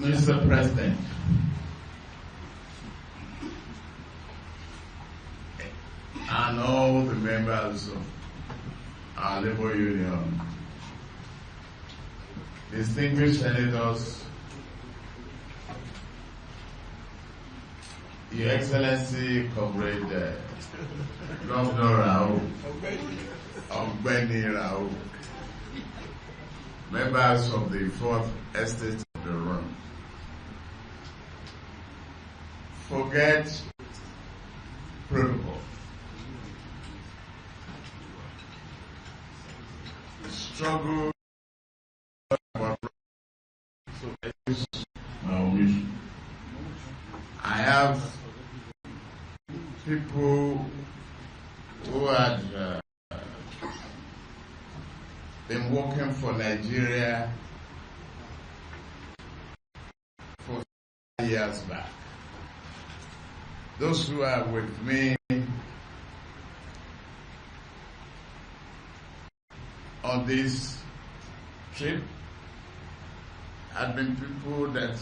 Mr. President, and all the members of our labor union, distinguished senators, Your Excellency, Comrade Governor Rao, Ogbeni Rao, members of the Fourth Estate of the Run, forget protocol. Struggle. I have people who had been working for Nigeria for years back. Those who are with me on this trip had been people that,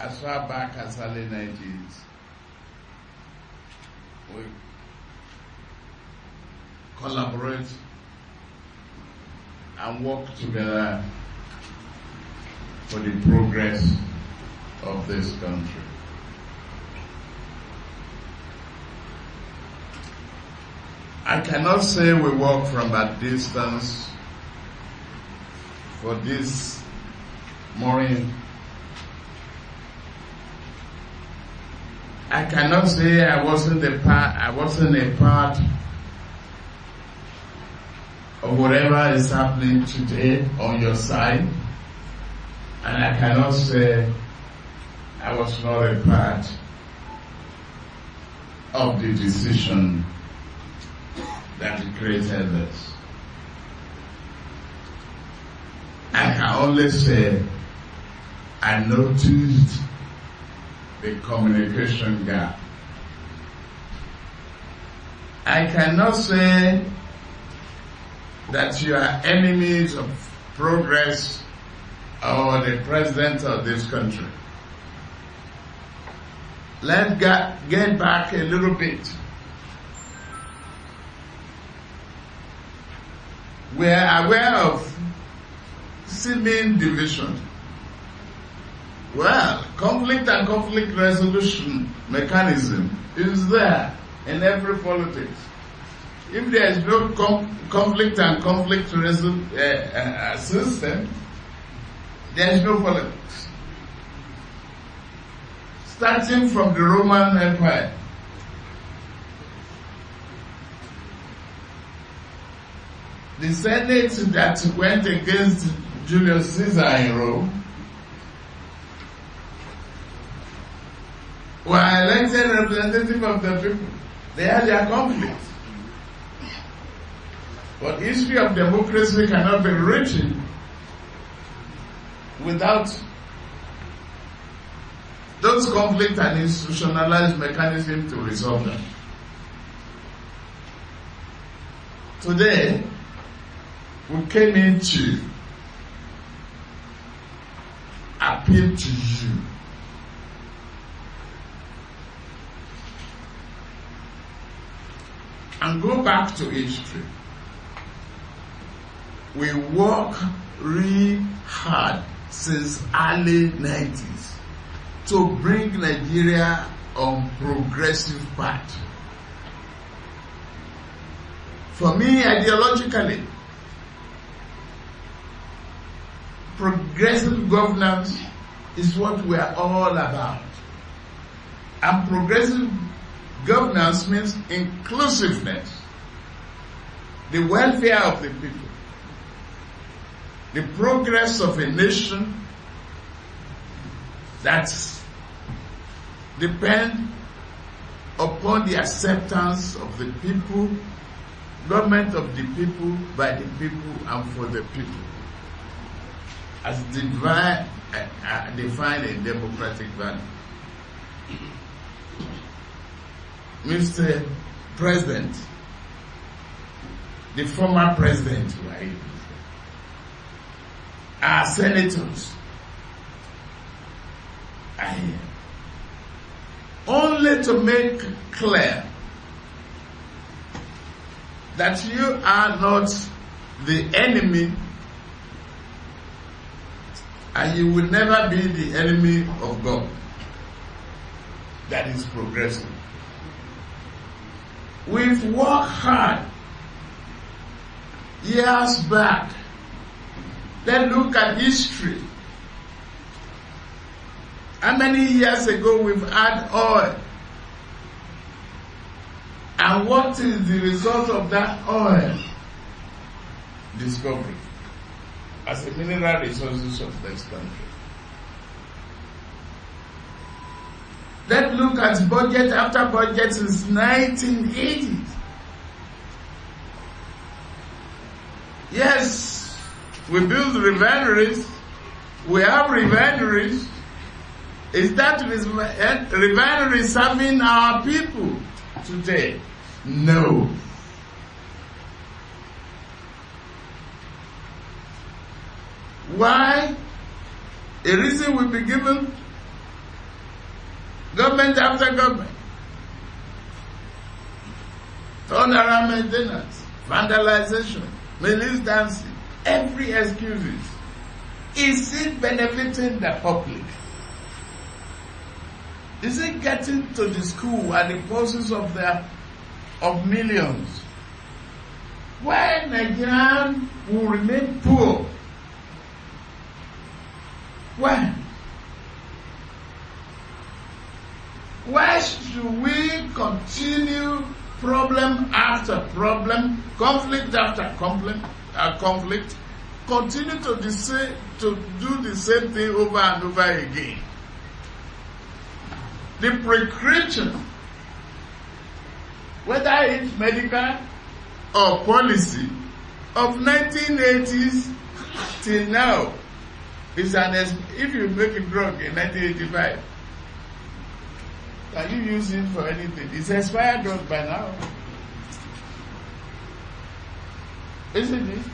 as far back as early 90s, we collaborate and work together for the progress of this country. I cannot say we work from a distance for this morning. I cannot say I wasn't a part of whatever is happening today on your side, and I cannot say I was not a part of the decision that created this. I can only say I noticed the communication gap. I cannot say that you are enemies of progress or the president of this country. Let's get back a little bit. We are aware of seeming division. Well, conflict and conflict resolution mechanism is there in every politics. If there is no conflict and conflict system, there is no politics. Starting from the Roman Empire, the Senate that went against Julius Caesar in Rome were elected representatives of the people. They had their conflict. But history of democracy cannot be written without those conflicts and institutionalized mechanisms to resolve them. Today, we came in to appeal to you and go back to history. We work really hard since early 90s to bring Nigeria on progressive path. For me, ideologically, progressive governance is what we are all about. And progressive governance means inclusiveness, the welfare of the people, the progress of a nation that depends upon the acceptance of the people, government of the people, by the people, and for the people, as defined in democratic value. Mr. President, the former president, our senators, are here. Only to make clear that you are not the enemy, and you will never be the enemy of God that is progressing. We've worked hard years back. Then look at history. How many years ago we've had oil? And what is the result of that oil? Discovery as a mineral resources of this country. Let's look at budget after budget since 1980s. Yes, we build refineries. We have refineries. Is that refinery serving our people today? No. Why? A reason will be given. Government after government. Turnaround maintenance, vandalization, milice dancing, every excuses. Is it benefiting the public? Is it getting to the school at the purses of millions? Why Nigerians will remain poor? Why? Why should we continue problem after problem, conflict after conflict, continue to do the same thing over and over again? The prescription, whether it's medical or policy, of 1980s till now, is if you make a drug in 1985, can you use it for anything? It's expired drug by now. Isn't it?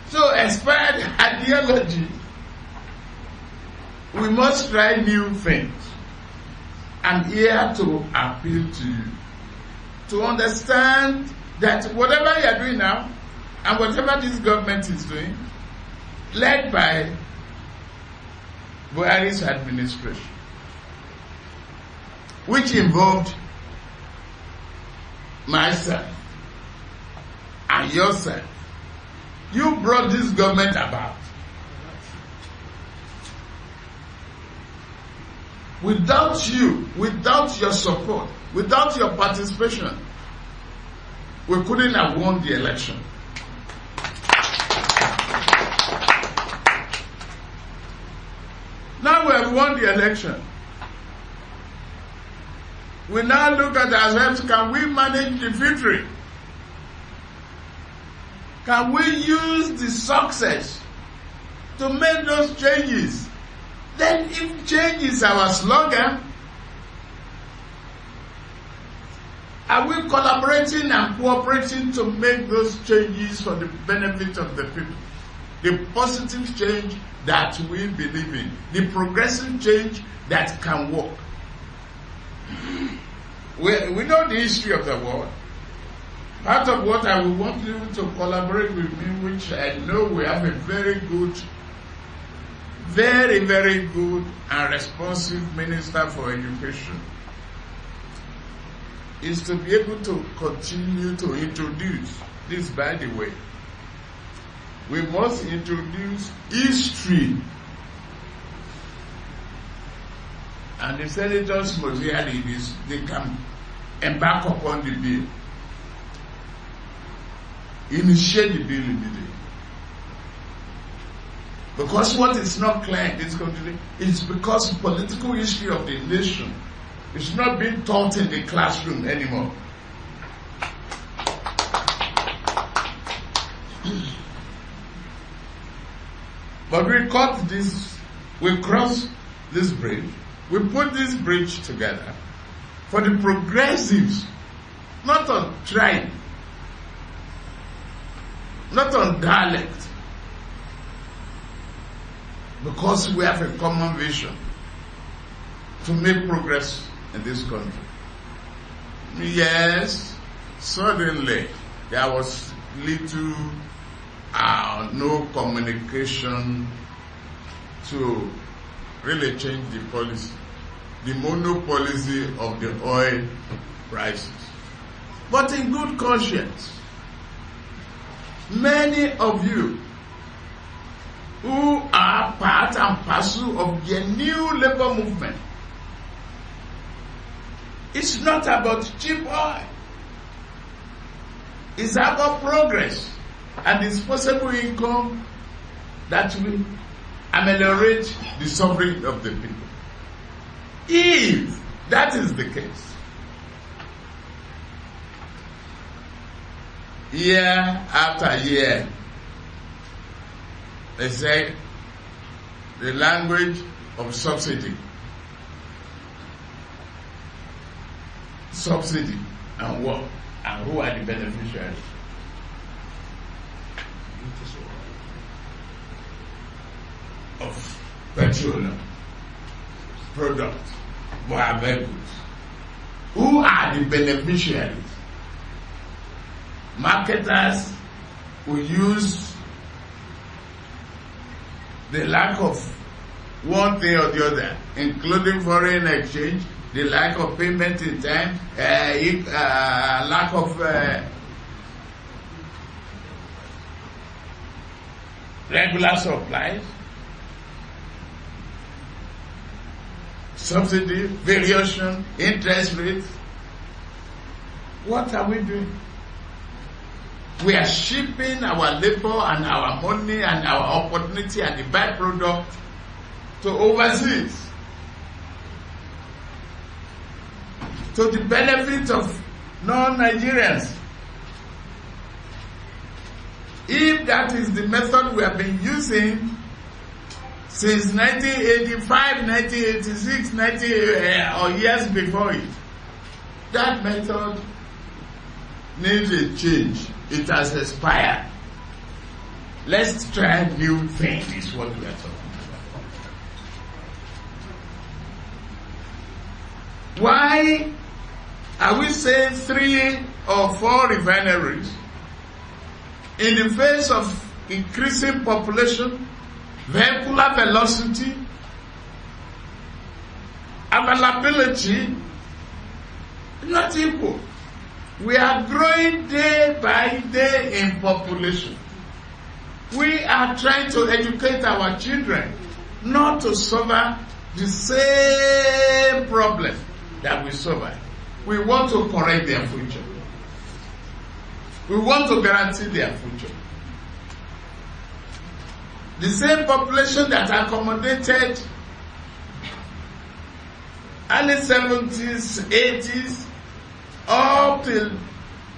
So expired ideology, we must try new things. I'm here to appeal to you to understand that whatever you are doing now and whatever this government is doing, led by Buhari's administration, which involved myself and yourself, you brought this government about. Without you, without your support, without your participation, we couldn't have won the election. Now we have won the election. We now look at ourselves, can we manage the victory? Can we use the success to make those changes? Then if change is our slogan, are we collaborating and cooperating to make those changes for the benefit of the people? The positive change that we believe in, the progressive change that can work. We know the history of the world. Part of what I would want you to collaborate with me, which I know we have a very good, very, very good and responsive Minister for Education, is to be able to continue to introduce this, by the way. We must introduce history. And the senators must hear this. They can embark upon the bill. Initiate the bill immediately. Because what is not clear in this country is because political history of the nation is not being taught in the classroom anymore. But we cut this, we cross this bridge, we put this bridge together for the progressives, not on tribe, not on dialect, because we have a common vision. to make progress in this country. Yes, suddenly there was little no communication to really change the policy, the monopoly of the oil prices. But in good conscience, many of you who are part and parcel of the new labor movement, it's not about cheap oil. It's about progress and disposable income that will ameliorate the suffering of the people. If that is the case, year after year, they say the language of subsidy. Subsidy and what? And who are the beneficiaries? Of petroleum products, goods. Who are the beneficiaries? Marketers who use the lack of one thing or the other, including foreign exchange, the lack of payment in time, lack of regular supplies, subsidy, variation, interest rates. What are we doing? We are shipping our labor and our money and our opportunity and the byproduct to overseas, to the benefit of non-Nigerians. If that is the method we have been using since 1985, 1986, or years before it, that method needs a change. It has expired. Let's try new things, is what we are talking about. Why are we saying 3 or 4 refineries in the face of increasing population, vehicular velocity, availability, not equal? We are growing day by day in population. We are trying to educate our children not to suffer the same problem that we suffer. We want to correct their future. We want to guarantee their future. The same population that accommodated early 70s, 80s, up till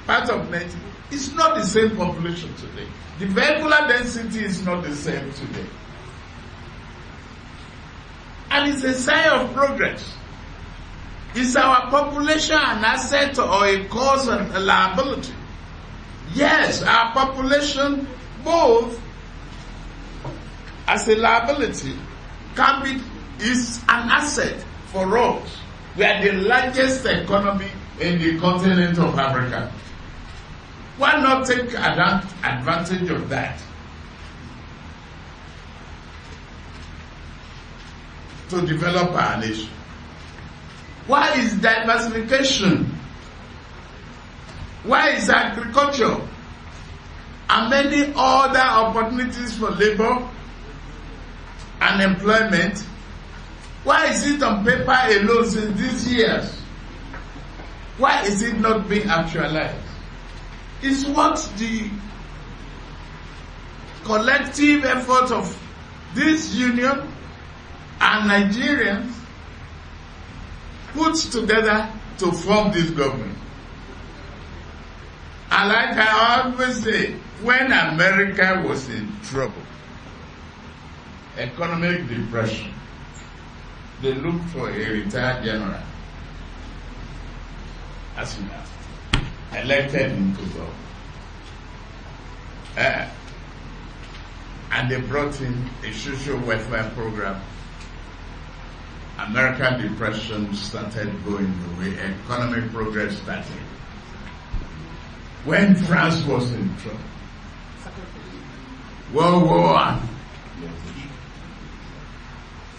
part of 90s, it's not the same population today. The vehicular density is not the same today. And it's a sign of progress. Is our population an asset or a cause and a liability? Yes, our population, both as a liability, is an asset for us. We are the largest economy in the continent of Africa. Why not take advantage of that to develop our nation? Why is diversification? Why is agriculture and many other opportunities for labor and employment, why is it on paper alone since these years? Why is it not being actualized? It's what the collective effort of this union and Nigerians put together to form this government. And like I always say, when America was in trouble, economic depression, they looked for a retired general as elected into government. And they brought in a social welfare program American Depression started going the way economic progress started. When France was in trouble, World War I,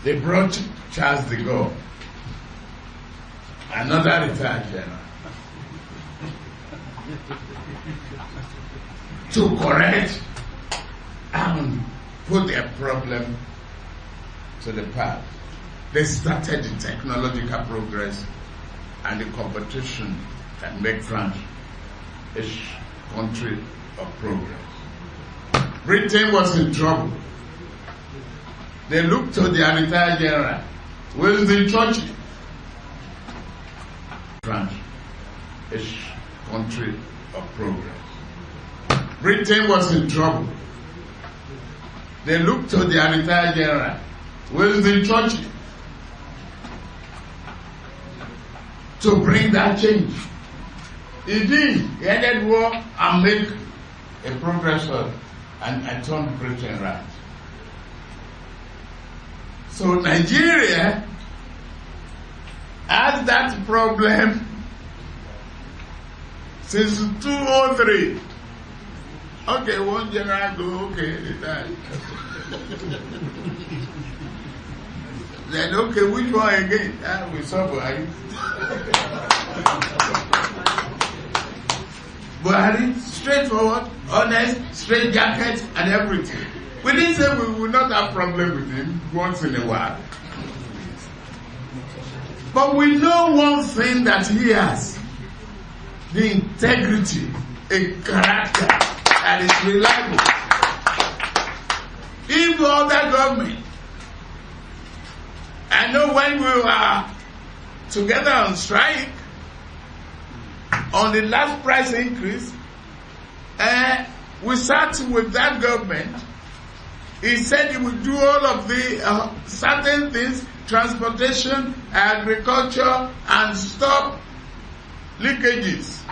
they brought Charles de Gaulle, another retired general, to correct and put their problem to the path. They started the technological progress and the competition that make France a country of progress. Britain was in trouble. They looked to their retired general, Winston Churchill. France, a country of progress. Britain was in trouble. They looked to their retired general, Winston Churchill, to bring that change. He did. He ended war and make a progress and turned Britain right. So Nigeria has that problem since 2003. Okay, one general go, okay, they died. Then, okay, which one again? We saw Buhari. Buhari, straightforward, honest, straight jacket, and everything. We didn't say we will not have problem with him once in a while. But we know one thing that he has. The integrity, a character that is reliable. If other government, I know when we were together on strike, on the last price increase, we sat with that government. He said he would do all of the certain things, transportation, agriculture, and stop leakages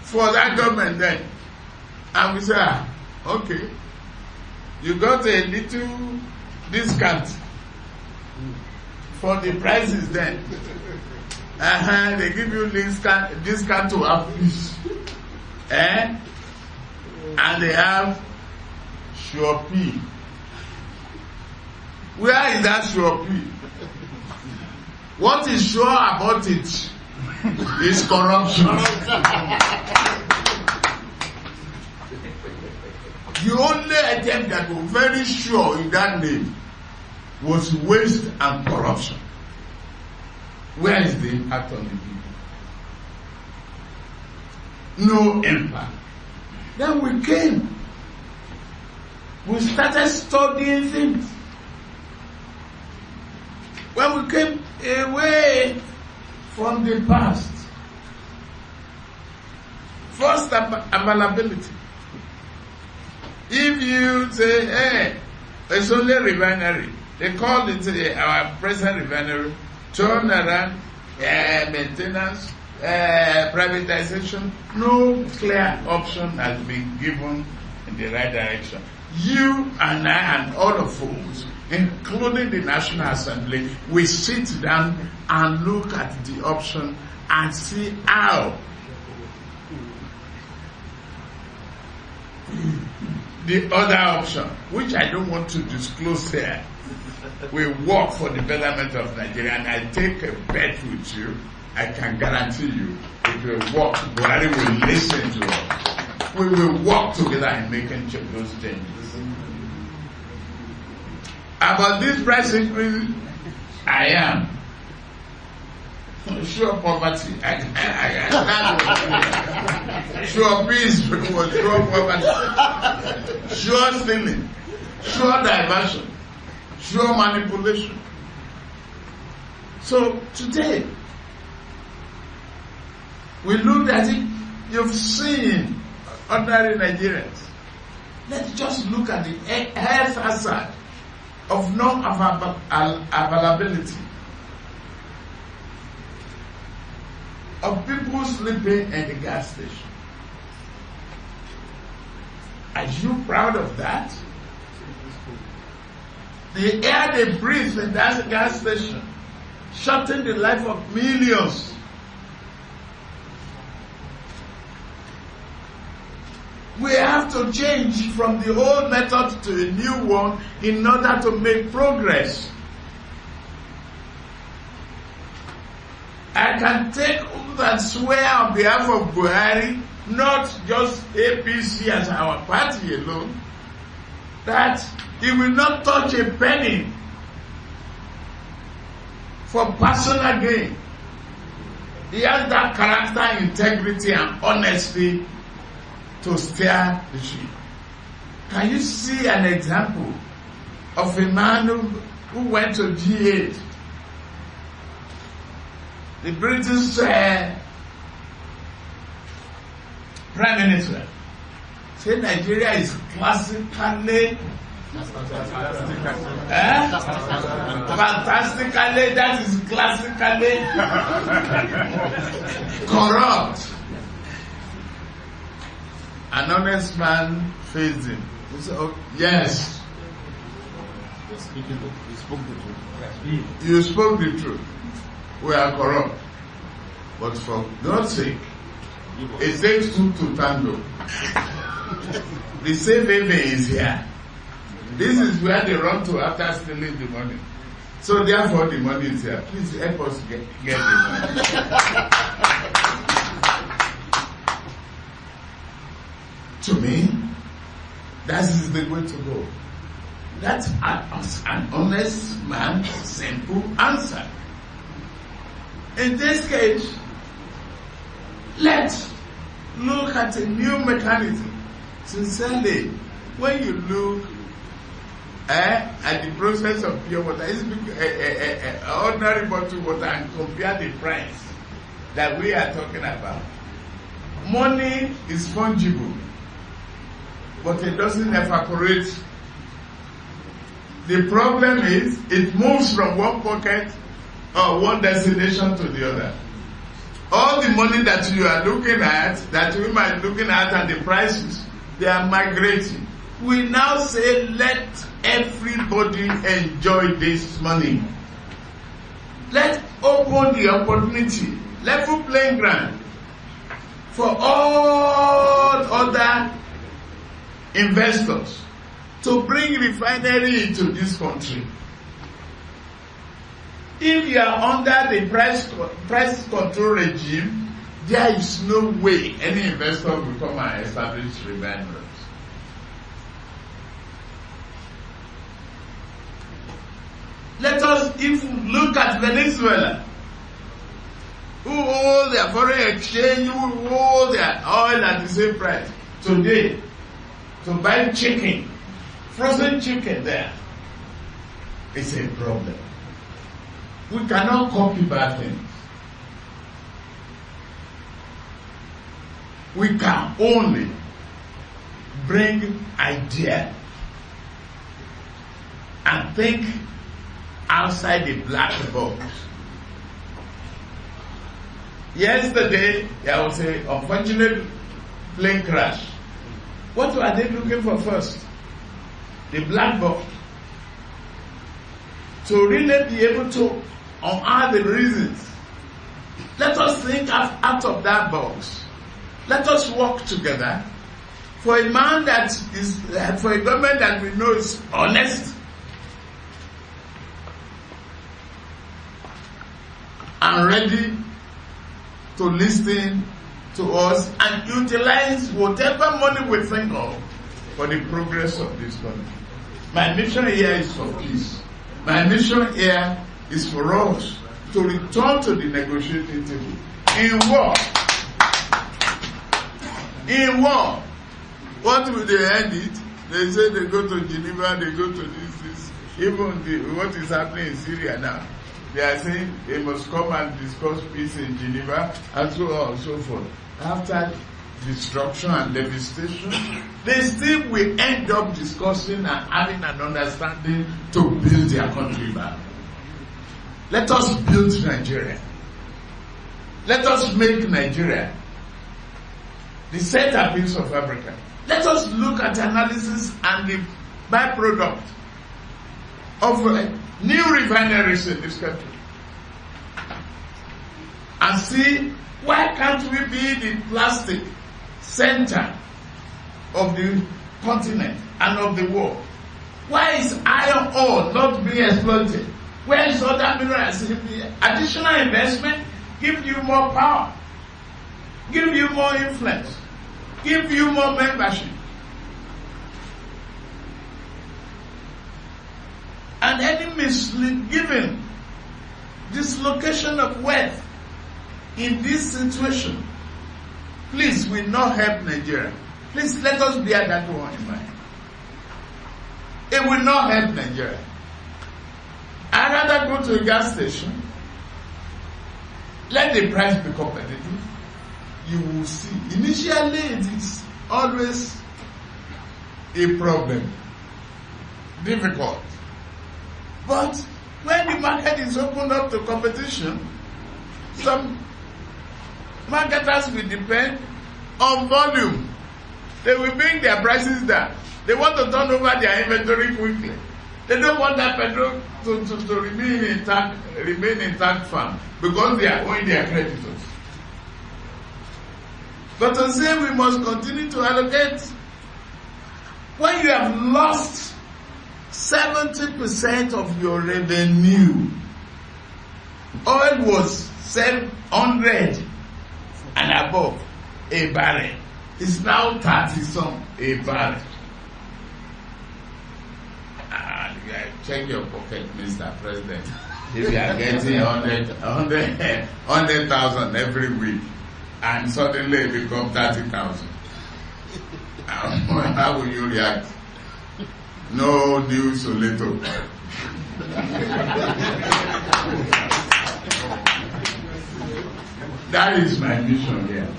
for that government then. And we said, okay, you got a little discount for the prices then. They give you discount to have fish. And they have Shopee. Where is that Shopee? What is sure about it is corruption. The only item that was very sure in that name was waste and corruption. Where is the impact on the people? No impact. Then we came. We started studying things. When we came away from the past, first availability. If you say, hey, it's only refinery, they call it our present refinery, turn around, maintenance, privatization, no clear option has been given in the right direction. You and I and all of us, including the National Assembly, we sit down and look at the option and see how the other option, which I don't want to disclose here, will work for the betterment of Nigeria, and I take a bet with you. I can guarantee you it will work. Buhari will listen to us. We will work together in making those changes. About this price increase, I am sure poverty. Sure peace, sure poverty, sure stealing, sure diversion, sure manipulation. So today, we looked at it. You've seen ordinary Nigerians. Let's just look at the health hazard of non-availability of people sleeping in the gas station. Are you proud of that? The air they breathe in that gas station, shorten the life of millions. We have to change from the old method to a new one in order to make progress. I can take oath and swear on behalf of Buhari, not just APC as our party alone, that he will not touch a penny for personal gain. He has that character, integrity, and honesty to steer the ship. Can you see an example of a man who went to G8? The British Prime Minister said Nigeria is classically fantastically, that is classically corrupt. An honest man faced him. He said, oh, yes. You spoke the truth. You spoke the truth. We are corrupt. But for God's sake, it takes two to tango. The safe haven is here. This is where they run to after stealing the money. So therefore the money is here. Please help us get the money. To me, that is the way to go. That's an honest man, simple answer. In this case, let's look at a new mechanism. Sincerely, when you look at the process of pure water, it's ordinary bottled water, and compare the price that we are talking about. Money is fungible, but it doesn't evaporate. The problem is it moves from one pocket or one destination to the other. All the money that you are looking at, that we might be looking at, and the prices, they are migrating. We now say, let everybody enjoy this money. Let's open the opportunity, level playing ground for all other investors to bring refinery into this country. If you are under the price control regime, there is no way any investor will come and establish refineries. Let us even look at Venezuela, who hold their foreign exchange, who hold their oil at the same price. Today, to buy chicken, frozen chicken there, it's a problem. We cannot copy bad things. We can only bring idea and think outside the black box. Yesterday, there was an unfortunate plane crash. What were they looking for first? The black box. To really be able to unearth the reasons. Let us think out of that box. Let us work together for a man that is, for a government that we know is honest and ready to listen to us and utilize whatever money we think of for the progress of this country. My mission here is for peace. My mission here is for us to return to the negotiating table. In war, what will they end it? They say they go to Geneva, they go to this. Even what is happening in Syria now, they are saying they must come and discuss peace in Geneva, and so on and so forth. After destruction and devastation, they still will end up discussing and having an understanding to build their country back. Let us build Nigeria. Let us make Nigeria the centerpiece of Africa. Let us look at analysis and the byproduct of new refineries in this country. And see, why can't we be the plastic center of the continent and of the world? Why is iron ore not being exploited? Where is other minerals? Additional investment give you more power, give you more influence, give you more membership. And any misgiven dislocation of wealth in this situation, please, will not help Nigeria. Please let us bear that one in mind. It will not help Nigeria. I'd rather go to a gas station, let the price be competitive. You will see. Initially, it is always a problem, difficult. But when the market is opened up to competition, some marketers will depend on volume. They will bring their prices down. They want to turn over their inventory quickly. They don't want that petrol to remain intact farm because they are owing their creditors. But to say we must continue to allocate, when you have lost 70% of your revenue, oil was 700 and above a barrel. It's now 30 some a barrel. Check your pocket, Mr. President. If you are getting 100,000 every week, and suddenly it becomes 30,000, how will you react? No news so little. That is my mission here.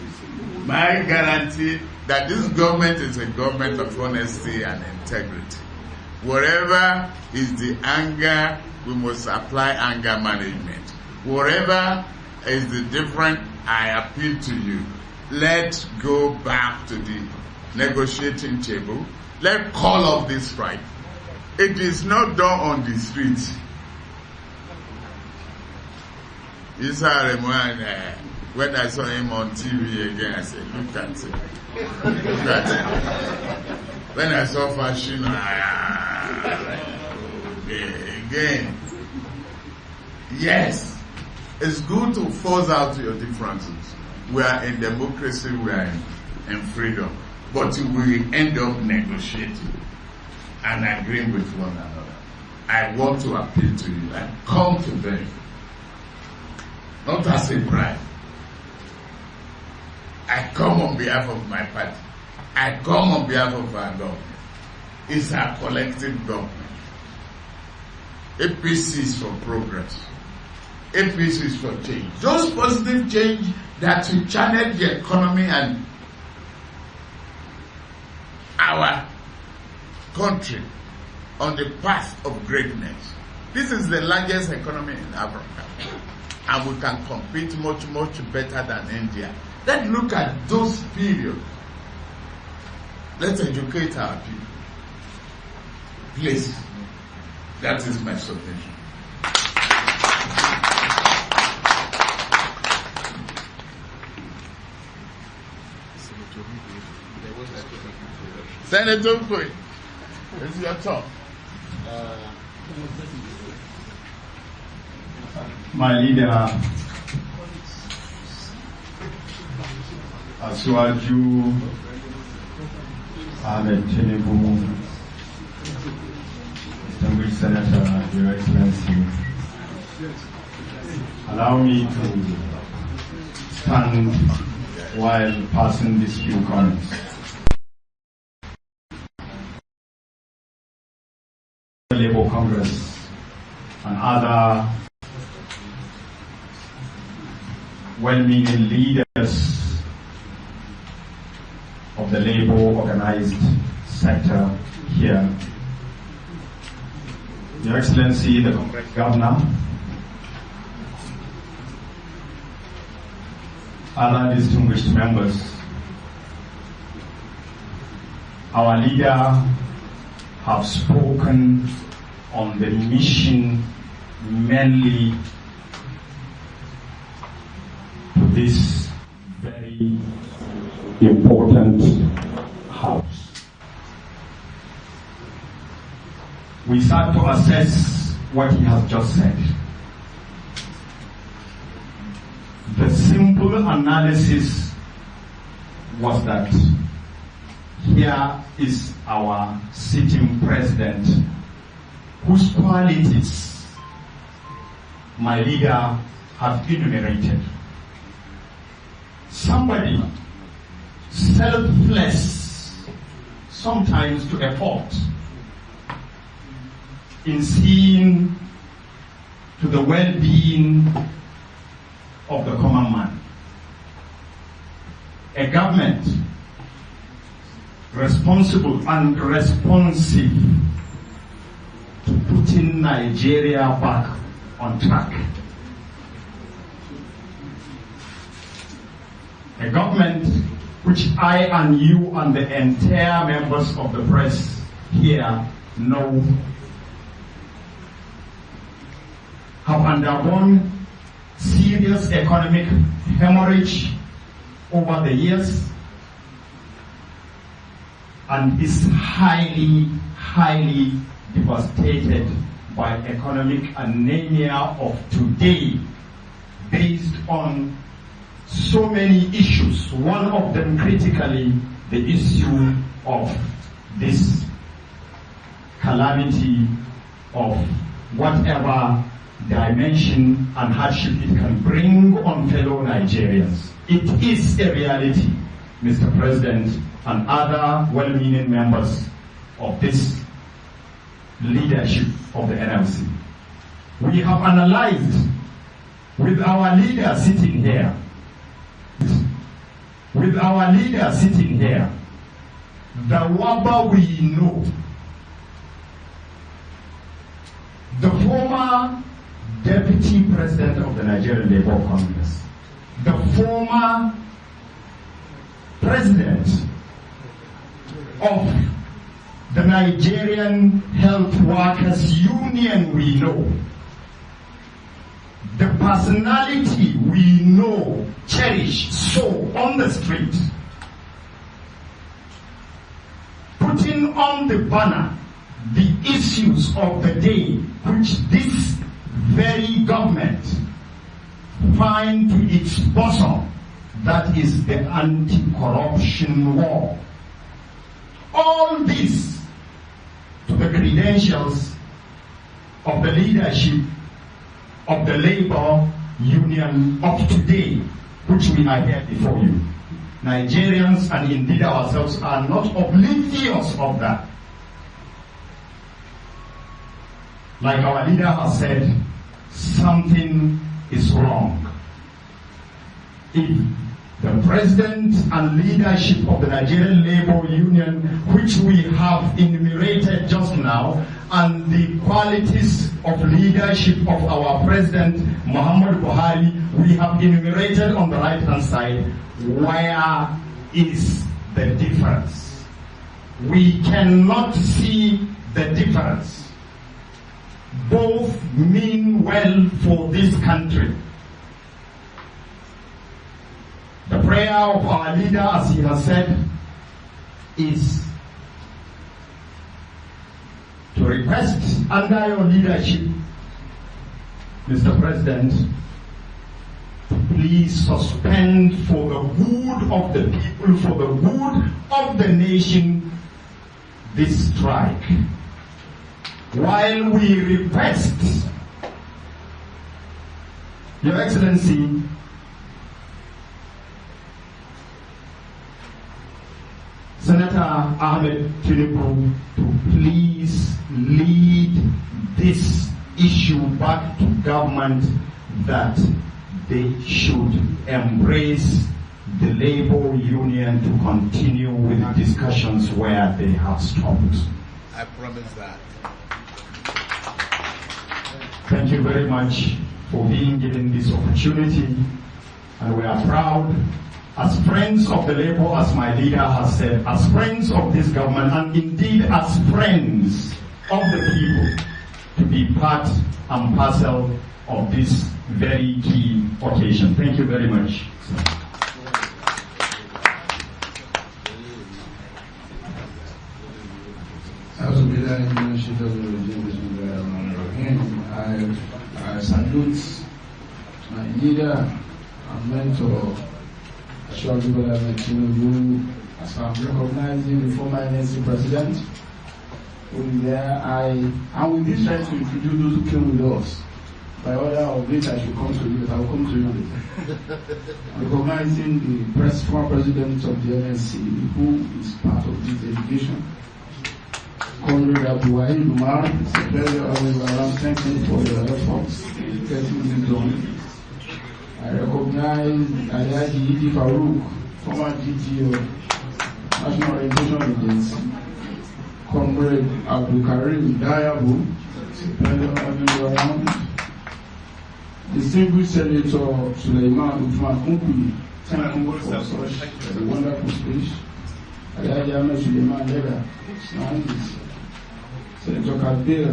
My guarantee that this government is a government of honesty and integrity. Wherever is the anger, we must apply anger management. Wherever is the different, I appeal to you. Let's go back to the negotiating table. Let's call off this strike. It is not done on the streets. When I saw him on TV again, I said, look at it. Look at it. When I saw fashion, again. Yes, it's good to force out your differences. We are in democracy, we are in freedom. But we end up negotiating and agreeing with one another. I want to appeal to you and come to them, not as a bribe. I come on behalf of my party. I come on behalf of our government. It's our collective government. APC is for progress. APC is for change. Those positive change that will channel the economy and our country on the path of greatness. This is the largest economy in Africa, and we can compete much, much better than India. Let's look at those periods. Let's educate our people. Please, that is my submission. Senator Nkwe, it's your turn. My leader, Asuwaju Ahmed Tinubu, distinguished Senator, Your Excellency, allow me to stand while passing these few comments. Labour Congress and other well-meaning leaders of the labor organized sector here, Your Excellency, the Governor, other distinguished members, our leader have spoken on the mission mainly to this very important house. We start to assess what he has just said. The simple analysis was that here is our sitting president, whose qualities my leader have enumerated. Somebody selfless, sometimes to a fault, in seeing to the well-being of the common man. A government responsible and responsive to putting Nigeria back on track. A government which I and you and the entire members of the press here know have undergone serious economic hemorrhage over the years and is highly devastated by economic anemia of today based on so many issues, one of them critically the issue of this calamity of whatever dimension and hardship it can bring on fellow Nigerians. It is a reality, Mr. President and other well-meaning members of this leadership of the NLC. We have analyzed with our leader sitting here, the wabba we know, the former Deputy President of the Nigerian Labour Congress, the former President of the Nigerian Health Workers Union we know, the personality we know, cherish, so on the street, putting on the banner the issues of the day which this very government find to its bosom, that is the anti-corruption war. All this to the credentials of the leadership of the labor union of today, which we are here before you. Nigerians and indeed ourselves are not oblivious of that. Like our leader has said, something is wrong. If the president and leadership of the Nigerian Labour Union, which we have enumerated just now, and the qualities of leadership of our president, Muhammad Buhari, we have enumerated on the right-hand side, where is the difference? We cannot see the difference. Both mean well for this country. The prayer of our leader, as he has said, is to request under your leadership, Mr. President, to please suspend for the good of the people, for the good of the nation, this strike. While we request, Your Excellency, Senator Ahmed Tinubu, to please lead this issue back to government, that they should embrace the labor union to continue with discussions where they have stopped. I promise that. Thank you very much for being given this opportunity, and we are proud, as friends of the labor, as my leader has said, as friends of this government, and indeed as friends of the people, to be part and parcel of this very key occasion. Thank you very much. I salute my leader and mentor, Ed Nlc Meeting, as I'm recognizing the former NLC president who is there. And with this trying to introduce those who came with us. By order of which I should come to you, but I will come to you later. Recognizing the former president of the NLC, who is part of this delegation. Comrade Abdullahi Umar, Secretary always around, thank you for your efforts in getting this done. I recognize Ayaji Idi Farouk, former DG of National Orientation Agency. Comrade Abdul Karim Dayabu, Secretary always around. Distinguished Senator Suleiman Uthman Kunkuli, thank you for such a wonderful speech. Ayaji Ahmed Suleiman Leda, Senator Kabir,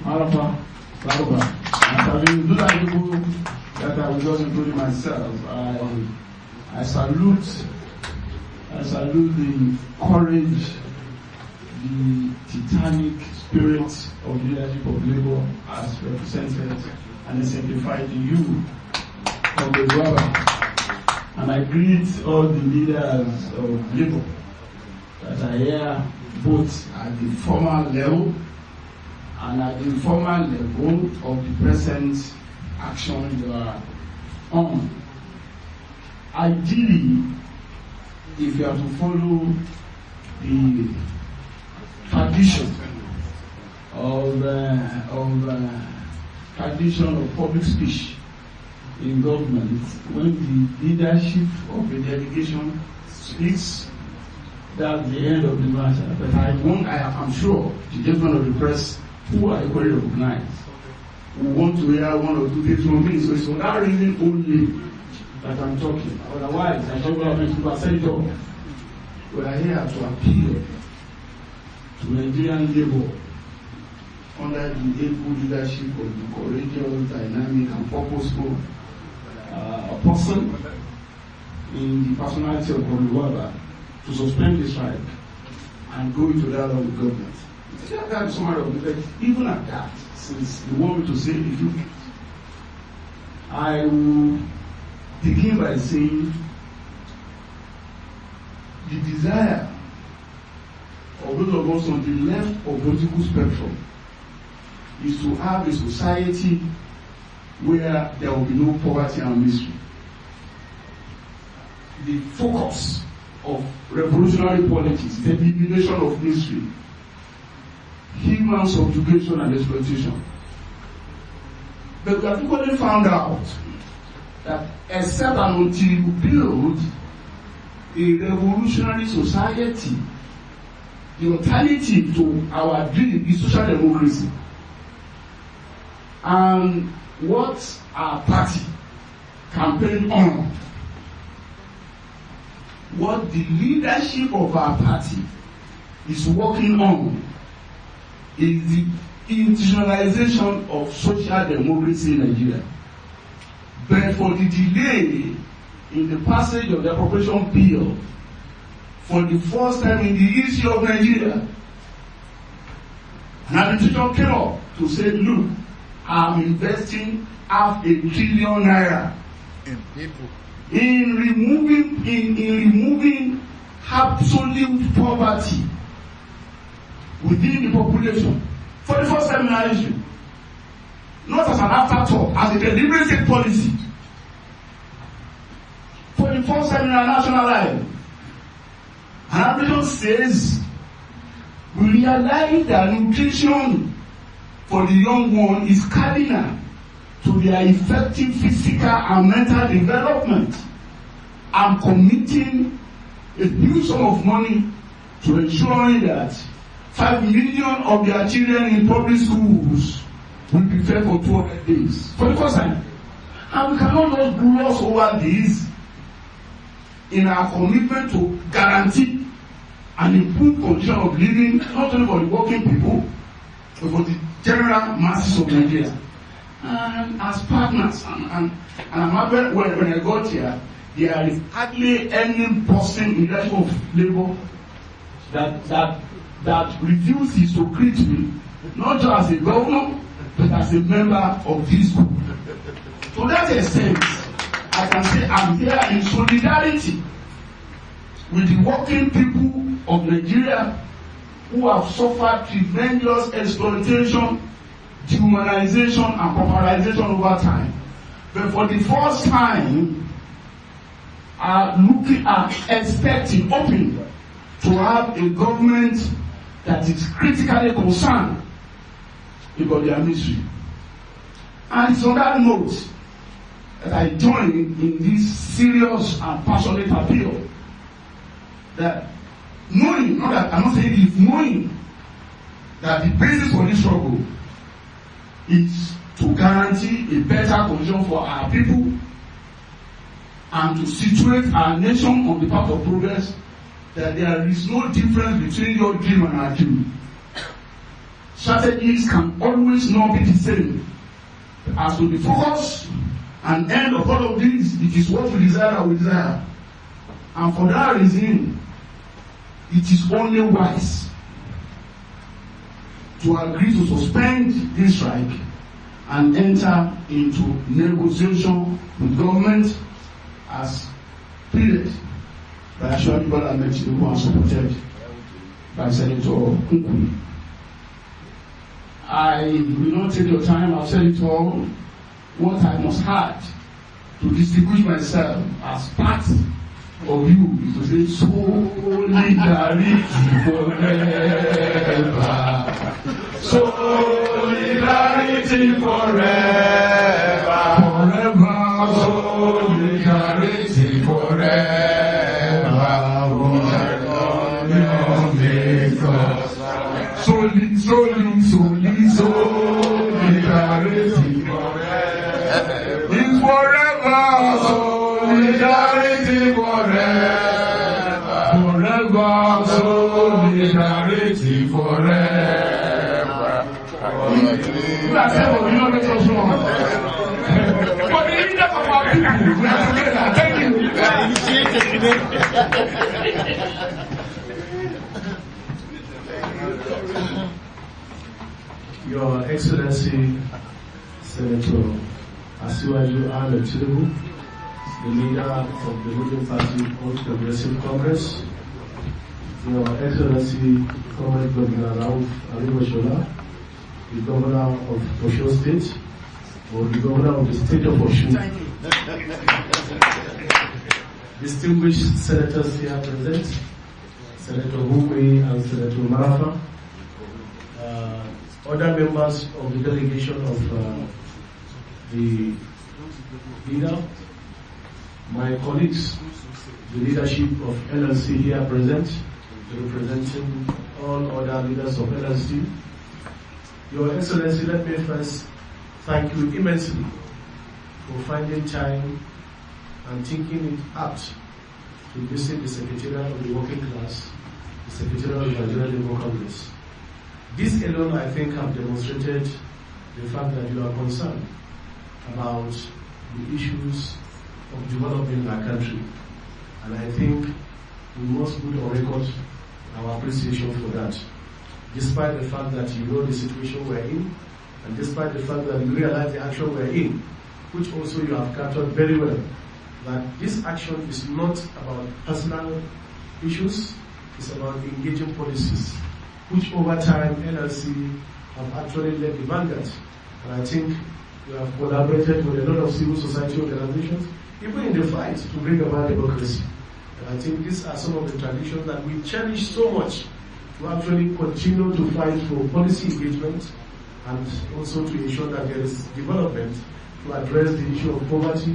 Malafa, Laruba, and those are people that I will just include myself. I salute the courage, the titanic spirit of the leadership of Labour as represented and exemplified in you of the Guava. And I greet all the leaders of Labour that are here, both at the formal level and at the informal level of the present action you are on. Ideally, if you are to follow the tradition of public speech in government, when the leadership of the delegation speaks, that's the end of the matter. But I'm sure the gentlemen of the press who are equally recognized who want to hear one or two things from me. So it's for that reason only that I'm talking. Otherwise, I talk about people said it all. We are here to appeal to Nigerian Labour under the able leadership of the courageous, dynamic, and purposeful person in the personality of Oluwaba to suspend the strike and go into dialogue with government. That is summary of it. Even at that, since you want me to say the truth, I will begin by saying the desire of those of us on the left of political spectrum is to have a society where there will be no poverty and misery. The focus of revolutionary politics, the elimination of misery, human subjugation and exploitation. But we have equally found out that except and until you build a revolutionary society, the alternative to our dream is social democracy. And what our party campaign on, what the leadership of our party is working on, is the institutionalization of social democracy in Nigeria. But for the delay in the passage of the appropriation bill, for the first time in the history of Nigeria, an administration came up to say, look, I'm investing $500 billion in people, in removing absolute poverty within the population for the first time in our history. Not as an afterthought, as a deliberate state policy. For the first time in our national life. And our religion says, we realize that nutrition for the young one is cardinal to their effective physical and mental development. I'm committing a huge sum of money to ensuring that 5 million of their children in public schools will be fed for 200 days. For the first time. And we cannot just gloss over this in our commitment to guarantee an improved condition of living, not only for the working people, for the general masses of Nigeria. And as partners, and I'm happy when I got here, there is hardly any person in the leadership of Labour that refuses to greet me, not just as a governor, but as a member of this group. To that extent, I can say I'm here in solidarity with the working people of Nigeria who have suffered tremendous exploitation, dehumanization, and pauperization over time. But for the first time, are looking at expecting, hoping to have a government that is critically concerned about their misery. And it's on that note that I join in this serious and passionate appeal that knowing, not that I'm not saying it, knowing that the basis for this struggle is to guarantee a better condition for our people and to situate our nation on the path of progress, that there is no difference between your dream and our dream. Strategies can always not be the same. As to the focus and end of all of this, it is what we desire, we desire. And for that reason, it is only wise to agree to suspend this strike and enter into negotiation with government as pleaded by Ashwani Bola Ahmed Tinubu and supported by Senator Nkuli. I will not take your time, I've said it all. What I must add to distinguish myself as part of you is to say solidarity forever. Solidarity forever. Forever. Solidarity forever. Solidarity forever. It's forever. Solidarity forever. Forever. Solidarity forever. You are saying, you know, let us wrong. But the leader of our people, we are together. Thank you. Your Excellency, Senator Asiwaju Ahmed Tinubu, the leader of the ruling party All Progressive Congress, Your Excellency, Comrade Governor Rauf Aribashola, the Governor of Osho State, or the Governor of the State of Osho, distinguished senators here present, Senator Hukwe and Senator Marafa, other members of the delegation of the leader, my colleagues, the leadership of NLC here present, representing all other leaders of NLC. Your Excellency, let me first thank you immensely for finding time and thinking it out to visit the Secretariat of the Working Class, the Secretariat of the Nigerian Labour Congress. This alone, I think, have demonstrated the fact that you are concerned about the issues of development in our country. And I think we must put on record our appreciation for that. Despite the fact that you know the situation we're in, and despite the fact that you realize the action we're in, which also you have captured very well, that this action is not about personal issues, it's about engaging policies, which over time NLC have actually led the vanguard. And I think we have collaborated with a lot of civil society organizations, even in the fight to bring about democracy. And I think these are some of the traditions that we cherish so much to actually continue to fight for policy engagement and also to ensure that there is development to address the issue of poverty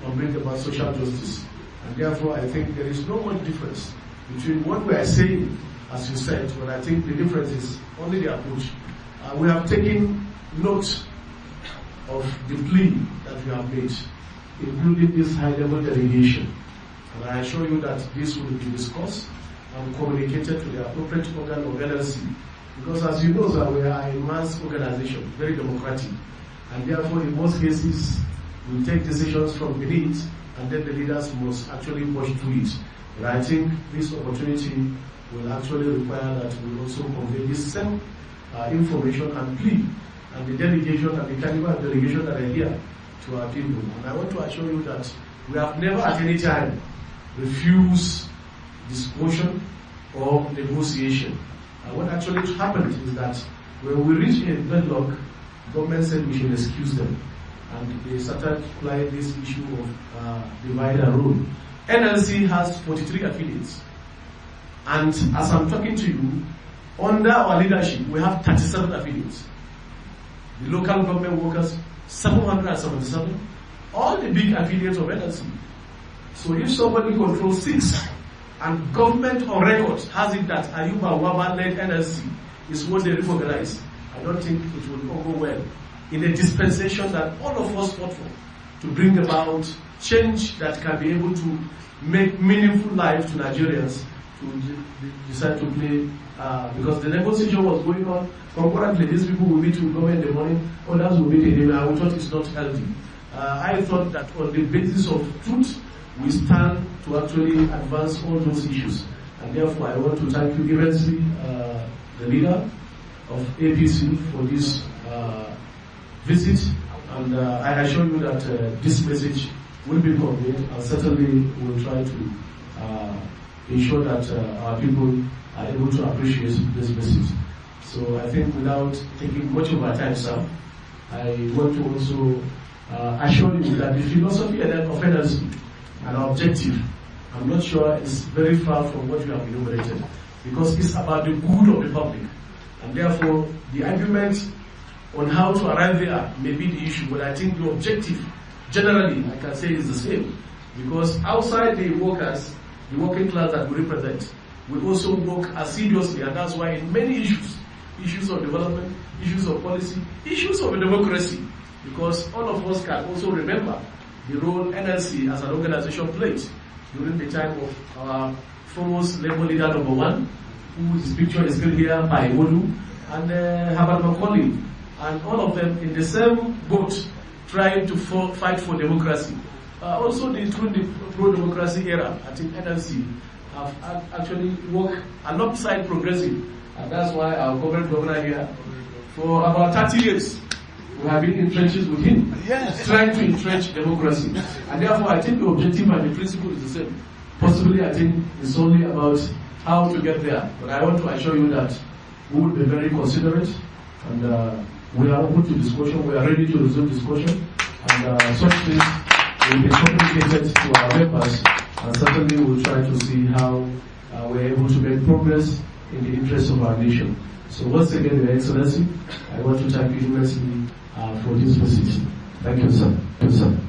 and bring about social justice. And therefore, I think there is no much difference between what we are saying, as you said, but I think the difference is only the approach. We have taken note of the plea that we have made, including this high-level delegation. And I assure you that this will be discussed and communicated to the appropriate organ of NLC Because as you know, sir, we are a mass organization, very democratic. And therefore, in most cases, we take decisions from beneath, and then the leaders must actually push through it. But I think this opportunity will actually require that we also convey this same information and plea, and the delegation and the caliber of delegation that are here to our people. And I want to assure you that we have never at any time refused discussion or negotiation. What actually happened is that when we reached a deadlock, government said we should excuse them. And they started playing this issue of divide and rule. NLC has 43 affiliates. And as I'm talking to you, under our leadership, we have 37 affiliates. The local government workers, 777. All the big affiliates of NLC. So if somebody controls 6, and government on record has it that Ayuba Waba-led NLC is what they recognize, I don't think it will all go well. In a dispensation that all of us fought for, to bring about change that can be able to make meaningful life to Nigerians, to decide to play, because the negotiation was going on concurrently. These people will meet to go in the morning, others will meet in the evening. I thought it's not healthy. I thought that on the basis of truth, we stand to actually advance all those issues. And therefore, I want to thank you immensely, the leader of APC, for this visit. And I assure you that this message will be conveyed, and certainly we will try to ensure that our people are able to appreciate this message. So I think without taking much of our time, sir, I want to also assure you that the philosophy of NLC and our objective, I'm not sure is very far from what you have enumerated, because it's about the good of the public. And therefore, the argument on how to arrive there may be the issue, but I think the objective, generally, I can say is the same. Because outside the workers, the working class that we represent, we also work assiduously, and that's why in many issues of development, issues of policy, issues of democracy, because all of us can also remember the role NLC as an organization played during the time of our famous labor leader number 1, whose picture is still here, by Olu, and Herbert Macaulay, and all of them in the same boat trying to fight for democracy. Also, through the pro-democracy era, I think NLC have actually worked alongside progressive, and that's why our governor here, for about 30 years, we have been in trenches with him, trying to entrench democracy. And therefore, I think the objective and the principle is the same. Possibly, I think it's only about how to get there. But I want to assure you that we will be very considerate, and we are open to discussion. We are ready to resume discussion, and such things will be communicated to our members, and certainly we will try to see how we are able to make progress in the interest of our nation. So once again, Your Excellency, I want to thank you immensely for this visit. Thank you, sir. Thank you, sir.